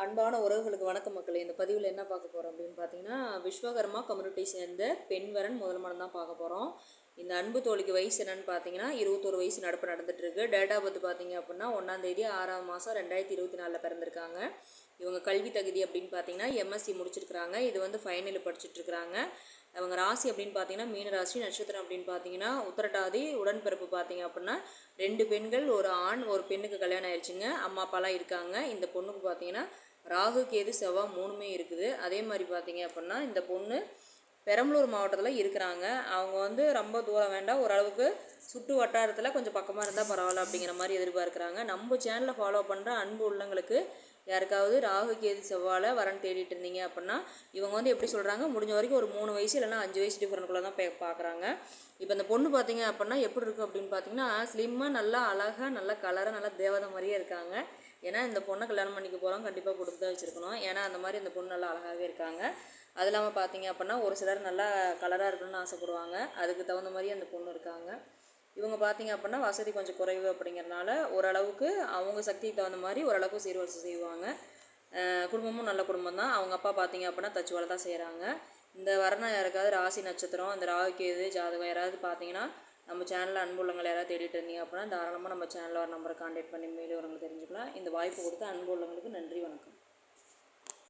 அன்பான உறவுகளுக்கு வணக்கம் மக்களே. இந்த பதிவில் என்ன பார்க்க போகிறோம் அப்படின்னு பார்த்தீங்கன்னா, விஸ்வகர்மா கம்யூனிட்டி சேர்ந்த பெண்வரன் முதல் மனம் தான் பார்க்க போகிறோம். இந்த அன்பு தோழிக்கு வயசு என்னன்னு பார்த்தீங்கன்னா 21 வயசு நடப்பு நடந்துட்டுருக்கு. டேட் ஆஃப் பர்த் பார்த்தீங்க அப்படின்னா 1ஆம் தேதி 6ஆம் மாதம் 2024 பிறந்திருக்காங்க. இவங்க கல்வி தகுதி அப்படின்னு பார்த்தீங்கன்னா எம்எஸ்சி முடிச்சிருக்கிறாங்க. இது வந்து ஃபைனல் படிச்சுட்ருக்குறாங்க. அவங்க ராசி அப்படின்னு பார்த்தீங்கன்னா மீன ராசி. நட்சத்திரம் அப்படின்னு பார்த்தீங்கன்னா உத்திரட்டாதி. உடன்பிறப்பு பார்த்தீங்க அப்படின்னா 2 பெண்கள், ஒரு ஆண், ஒரு பெண்ணுக்கு கல்யாணம் ஆயிடுச்சுங்க. அம்மா அப்பாலாம் இருக்காங்க. இந்த பொண்ணுக்கு பார்த்தீங்கன்னா ராகு கேது செவ்வாய் 3மே இருக்குது. அதே மாதிரி பார்த்தீங்க அப்படின்னா இந்த பொண்ணு பெரம்பலூர் மாவட்டத்தில் இருக்கிறாங்க. அவங்க வந்து ரொம்ப தூரம் வேண்டாம், ஓரளவுக்கு சுற்று வட்டாரத்தில் கொஞ்சம் பக்கமாக இருந்தால் பரவாயில்ல அப்படிங்கிற மாதிரி எதிர்பார்க்குறாங்க. நம்ம சேனலில் ஃபாலோ பண்ணுற அன்பு உள்ளங்களுக்கு யாருக்காவது ராகு கேது செவ்வாயில் வரன்னு தேடிட்டு இருந்தீங்க அப்படின்னா இவங்க வந்து எப்படி சொல்கிறாங்க, முடிஞ்ச வரைக்கும் ஒரு 3 வயசு இல்லைன்னா 5 வயசு டிஃப்ரெண்ட்குள்ளே தான் பார்க்குறாங்க. இப்போ இந்த பொண்ணு பார்த்தீங்க அப்படின்னா எப்படி இருக்குது அப்படின்னு பார்த்தீங்கன்னா ஸ்லிம்மாக நல்லா அழகாக நல்லா கலராக நல்லா தேவதை மாதிரியே இருக்காங்க. ஏன்னா இந்த பொண்ணை கல்யாணம் பண்ணிக்க போகிறோம், கண்டிப்பாக கொடுத்து தான் வச்சுருக்கணும். ஏன்னா அந்த மாதிரி இந்த பொண்ணு நல்லா அழகாகவே இருக்காங்க. அது இல்லாமல் பார்த்தீங்க அப்படின்னா ஒரு சிலர் நல்லா கலராக இருக்கணும்னு ஆசைப்படுவாங்க. அதுக்கு தகுந்த மாதிரி அந்த பொண்ணு இருக்காங்க. இவங்க பார்த்தீங்க அப்படின்னா வசதி கொஞ்சம் குறைவு அப்படிங்கிறனால ஓரளவுக்கு அவங்க சக்திக்கு தகுந்த மாதிரி ஓரளவுக்கு சீர்வரிசை செய்வாங்க. குடும்பமும் நல்ல குடும்பம் தான். அவங்க அப்பா பார்த்தீங்க அப்படின்னா தச்சு வேலை தான் செய்கிறாங்க. இந்த வரணம் யாருக்காவது ராசி நட்சத்திரம் இந்த ராகு கேது ஜாதகம் யாராவது பார்த்தீங்கன்னா நம்ம சேனலில் அன்புள்ளங்களை யாராவது தேடிட்டு இருந்தீங்க அப்படின்னா தாராளமாக நம்ம சேனலில் ஒரு நம்பரை கான்டாக்ட் பண்ணி மேலும் உங்களுக்கு தெரிஞ்சுக்கலாம். இந்த வாய்ப்பு கொடுத்த அன்புள்ளங்களுக்கு நன்றி, வணக்கம்.